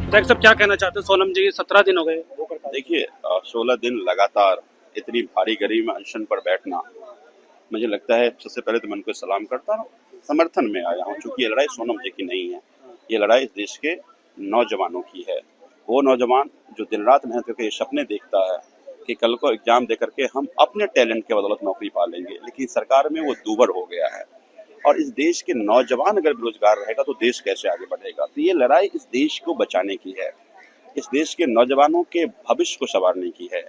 Doctor साहब क्या कहना चाहते हैं? सोनम जी 17 दिन हो गए वो करता देखिए 16 दिन लगातार इतनी भारी गर्मी में अनशन पर बैठना, मुझे लगता है सबसे पहले तो मैं उनको सलाम करता हूँ, समर्थन में आया हूँ क्योंकि ये लड़ाई सोनम जी की नहीं है, ये लड़ाई इस देश के नौजवानों की है। वो नौजवान जो दिन रात मेहनत करके ये सपने देखता है कि कल को एग्जाम दे करके हम अपने टैलेंट के बदौलत नौकरी पा लेंगे, लेकिन सरकार में वो दूबर हो गया है। और इस देश के नौजवान अगर बेरोजगार रहेगा तो देश कैसे आगे बढ़ेगा? तो ये लड़ाई इस देश को बचाने की है, इस देश के नौजवानों के भविष्य को संवारने की है।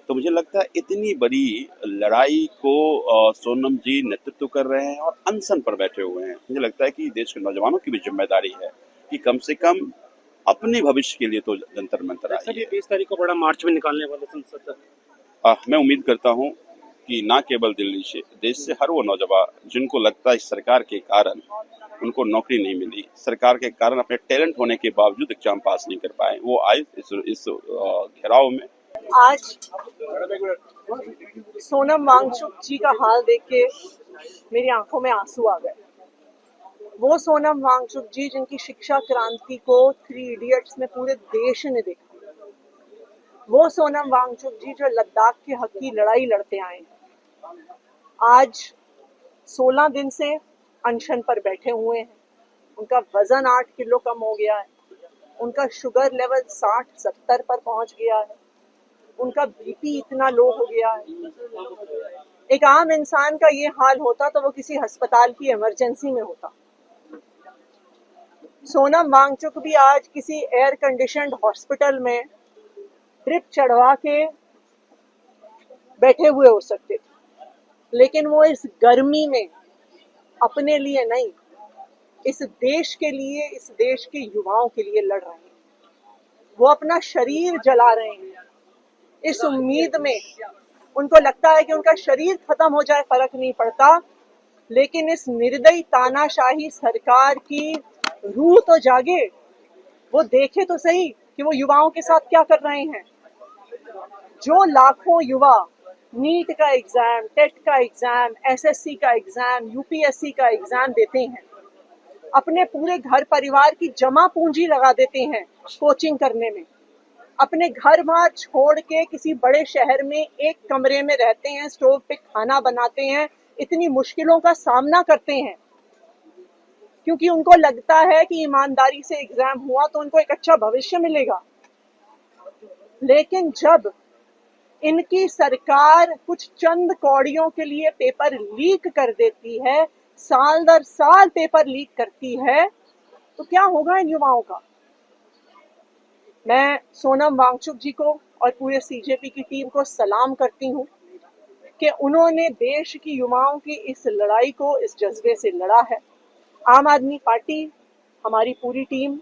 तो मुझे लगता है इतनी बड़ी लड़ाई को सोनम जी नेतृत्व कर रहे हैं और अनशन पर बैठे हुए हैं। मुझे लगता है कि देश के नौजवानों की भी जिम्मेदारी है कि कम से कम अपने भविष्य के लिए तो जंतर मंतर सर, ये आइए। 20 तारीख को बड़ा मार्च में निकालने वाले संसद। मैं उम्मीद करता हूँ कि ना केवल दिल्ली से, देश से हर वो नौजवान जिनको लगता है इस सरकार के कारण उनको नौकरी नहीं मिली, सरकार के कारण अपने टैलेंट होने के बावजूद एग्जाम पास नहीं कर पाए, वो आए इस घेराव में। आज सोनम वांगचुक जी का हाल देख के मेरी आंखों में आंसू आ गए। वो सोनम वांगचुक जी जिनकी शिक्षा क्रांति को 3 इडियट्स में पूरे देश ने देखा। वो सोनम वांगचुक जी जो लद्दाख के हक की लड़ाई लड़ते आए हैं, आज 16 दिन से अनशन पर बैठे हुए हैं। उनका वजन 8 किलो कम हो गया है, उनका शुगर लेवल 60-70 पर पहुंच गया है, उनका बीपी इतना लो हो गया है। एक आम इंसान का ये हाल होता तो वो किसी अस्पताल की इमरजेंसी में होता। सोनम वांगचुक भी आज किसी एयर कंडीशनड हॉस्पिटल में ड्रिप चढ़वा के बैठे हुए हो सकते थे, लेकिन वो इस गर्मी में अपने लिए नहीं, इस देश के लिए, इस देश के युवाओं के लिए लड़ रहे हैं। वो अपना शरीर जला रहे हैं इस उम्मीद में। उनको लगता है कि उनका शरीर खत्म हो जाए फर्क नहीं पड़ता, लेकिन इस निर्दयी तानाशाही सरकार की रूह तो जागे, वो देखे तो सही कि वो युवाओं के साथ क्या कर रहे हैं। जो लाखों युवा नीट का एग्जाम, टेट का एग्जाम, एसएससी का एग्जाम, यूपीएससी का एग्जाम देते हैं, अपने पूरे घर परिवार की जमा पूंजी लगा देते हैं कोचिंग करने में, अपने घर बार छोड़ के किसी बड़े शहर में एक कमरे में रहते हैं, स्टोव पे खाना बनाते हैं, इतनी मुश्किलों का सामना करते हैं क्योंकि उनको लगता है कि ईमानदारी से एग्जाम हुआ तो उनको एक अच्छा भविष्य मिलेगा। लेकिन जब इनकी सरकार कुछ चंद कौड़ियों के लिए पेपर लीक कर देती है, साल दर साल पेपर लीक करती है, तो क्या होगा इन युवाओं का। मैं सोनम वांगचुक जी को और पूरे सीजेपी की टीम को सलाम करती हूँ कि उन्होंने देश की युवाओं की इस लड़ाई को इस जज्बे से लड़ा है। आम आदमी पार्टी, हमारी पूरी टीम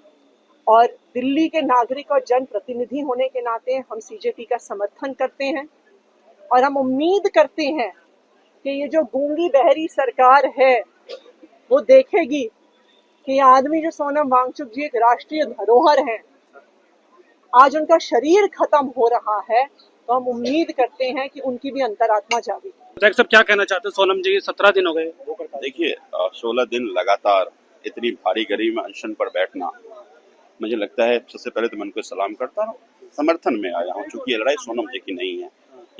और दिल्ली के नागरिक और जनप्रतिनिधि होने के नाते हम सीजेपी का समर्थन करते हैं और हम उम्मीद करते हैं कि ये जो गूंगी बहरी सरकार है वो देखेगी कि ये आदमी जो सोनम वांगचुक जी एक राष्ट्रीय धरोहर हैं, आज उनका शरीर खत्म हो रहा है, तो हम उम्मीद करते हैं कि उनकी भी अंतरात्मा जागेगी। डॉक्टर साहब क्या कहना चाहते हैं? सोनम जी 17 दिन हो गए वो करता देखिए 16 दिन लगातार इतनी भारी गर्मी में अनशन पर बैठना, मुझे लगता है सबसे पहले तो मैं उनको सलाम करता हूँ, समर्थन में आया हूँ क्योंकि ये लड़ाई सोनम जी की नहीं है,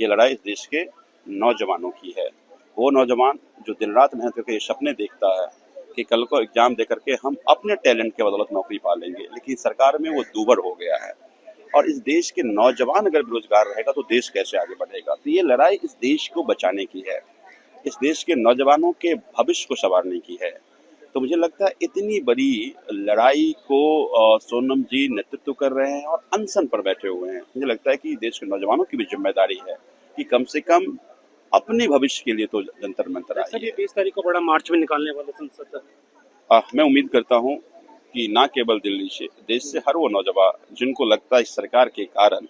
ये लड़ाई इस देश के नौजवानों की है। वो नौजवान जो दिन रात मेहनत करके ये सपने देखता है कि कल को एग्जाम दे करके हम अपने टैलेंट के बदौलत नौकरी पा लेंगे, लेकिन सरकार में वो दूबर हो गया है। और इस देश के नौजवान अगर बेरोजगार रहेगा तो देश कैसे आगे बढ़ेगा? तो ये लड़ाई इस देश को बचाने की है, इस देश के नौजवानों के भविष्य को संवारने की है। तो मुझे लगता है इतनी बड़ी लड़ाई को सोनम जी नेतृत्व कर रहे हैं और अनशन पर बैठे हुए हैं। मुझे लगता है कि देश के नौजवानों की भी जिम्मेदारी है कि कम से कम अपने भविष्य के लिए तो जंतर मंतर सर, ये आइए। 20 तारीख को बड़ा मार्च में निकालने वाले संसद। मैं उम्मीद करता हूँ कि ना केवल दिल्ली से, देश से हर वो नौजवान जिनको लगता है इस सरकार के कारण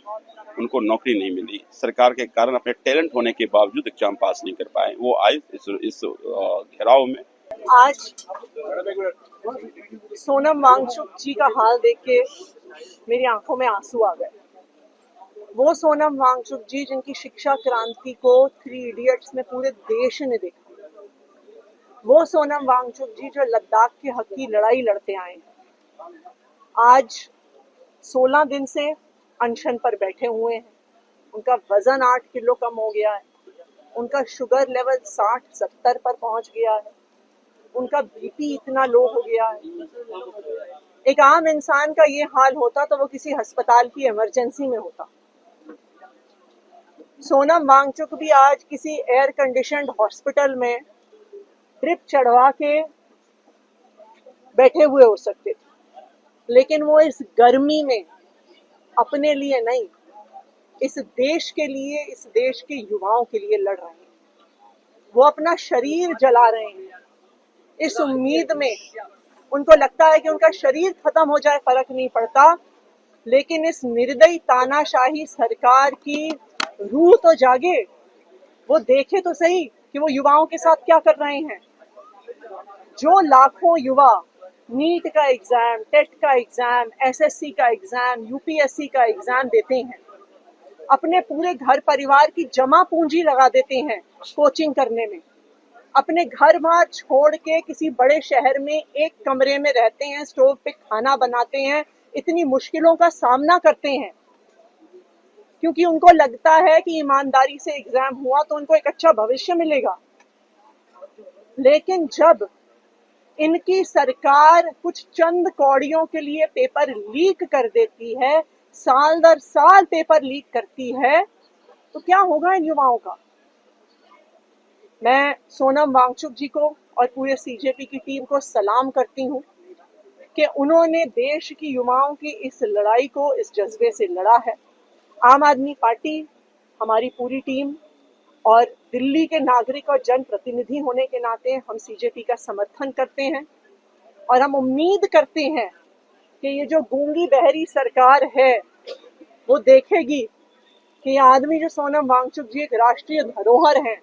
उनको नौकरी नहीं मिली, सरकार के कारण अपने टैलेंट होने के बावजूद एग्जाम पास नहीं कर पाए, वो आए इस घेराव में। आज सोनम वांगचुक जी का हाल देख के मेरी आंखों में आंसू आ गए। वो सोनम वांगचुक जी जिनकी शिक्षा क्रांति को 3 इडियट्स में पूरे देश ने देखा। वो सोनम वांगचुक जी जो लद्दाख के हक की लड़ाई लड़ते आए हैं, आज 16 दिन से अनशन पर बैठे हुए हैं। उनका वजन 8 किलो कम हो गया है, उनका शुगर लेवल 60-70 पर पहुंच गया है, उनका बीपी इतना लो हो गया है। एक आम इंसान का ये हाल होता तो वो किसी अस्पताल की इमरजेंसी में होता। सोनम वांगचुक भी आज किसी एयर कंडीशनड हॉस्पिटल में ड्रिप चढ़वा के बैठे हुए हो सकते थे, लेकिन वो इस गर्मी में अपने लिए नहीं, इस देश के लिए, इस देश के युवाओं के लिए लड़ रहे हैं। वो अपना शरीर जला रहे हैं इस उम्मीद में, उनको लगता है कि उनका शरीर खत्म हो जाए फर्क नहीं पड़ता, लेकिन इस निर्दयी तानाशाही सरकार की रूह तो जागे, वो देखे तो सही कि वो युवाओं के साथ क्या कर रहे हैं। जो लाखों युवा नीट का एग्जाम, टेट का एग्जाम, एसएससी का एग्जाम, यूपीएससी का एग्जाम देते हैं, अपने पूरे घर परिवार की जमा पूंजी लगा देते हैं कोचिंग करने में, अपने घर बार छोड़ के किसी बड़े शहर में एक कमरे में रहते हैं, स्टोव पे खाना बनाते हैं, इतनी मुश्किलों का सामना करते हैं क्योंकि उनको लगता है कि ईमानदारी से एग्जाम हुआ तो उनको एक अच्छा भविष्य मिलेगा। लेकिन जब इनकी सरकार कुछ चंद कौड़ियों के लिए पेपर लीक कर देती है, साल दर साल पेपर लीक करती है, तो क्या होगा इन युवाओं का। मैं सोनम वांगचुक जी को और पूरे सीजेपी की टीम को सलाम करती हूँ कि उन्होंने देश की युवाओं की इस लड़ाई को इस जज्बे से लड़ा है। आम आदमी पार्टी, हमारी पूरी टीम और दिल्ली के नागरिक और जनप्रतिनिधि होने के नाते हम सीजेपी का समर्थन करते हैं और हम उम्मीद करते हैं कि ये जो गूंगी बहरी सरकार है वो देखेगी कि ये आदमी जो सोनम वांगचुक जी एक राष्ट्रीय धरोहर हैं,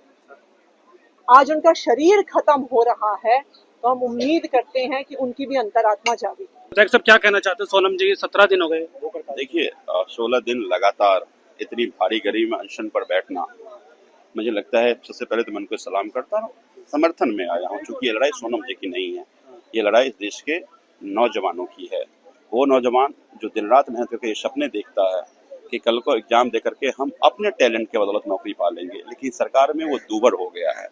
आज उनका शरीर खत्म हो रहा है, तो हम उम्मीद करते हैं कि उनकी भी अंतरात्मा जागेगी। विधायक साहब क्या कहना चाहते हैं, सोनम जी 17 दिन हो गए वो करता है। देखिए 16 दिन लगातार इतनी भारी गर्मी में अनशन पर बैठना, मुझे लगता है सबसे पहले तो मैं उनको सलाम करता हूँ, समर्थन में आया हूँ, क्योंकि ये लड़ाई सोनम जी की नहीं है, ये लड़ाई इस देश के नौजवानों की है। वो नौजवान जो दिन रात मेहनत करके ये सपने देखता है कि कल को एग्जाम दे करके हम अपने टैलेंट के बदौलत नौकरी पा लेंगे, लेकिन सरकार में वो दूबर हो गया है।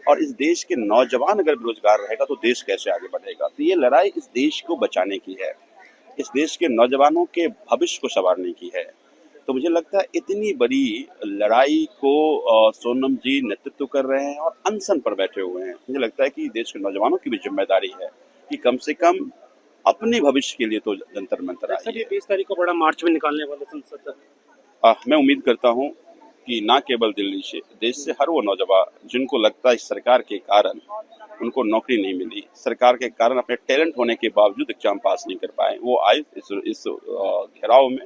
और इस देश के नौजवान अगर बेरोजगार रहेगा तो देश कैसे आगे बढ़ेगा। तो ये लड़ाई इस देश को बचाने की है, इस देश के नौजवानों के भविष्य को संवारने की है। तो मुझे लगता है इतनी बड़ी लड़ाई को सोनम जी नेतृत्व कर रहे हैं और अनशन पर बैठे हुए हैं। मुझे लगता है कि देश के नौजवानों की भी जिम्मेदारी है कि कम से कम अपने भविष्य के लिए तो जंतर मंतर सर, ये आइए। 20 तारीख को बड़ा मार्च में निकालने वाले संसद। मैं उम्मीद करता हूं कि ना केवल दिल्ली से, देश से हर वो नौजवान जिनको लगता है इस सरकार के कारण उनको नौकरी नहीं मिली, सरकार के कारण अपने टैलेंट होने के बावजूद एग्जाम पास नहीं कर पाए, वो आए इस घेराव में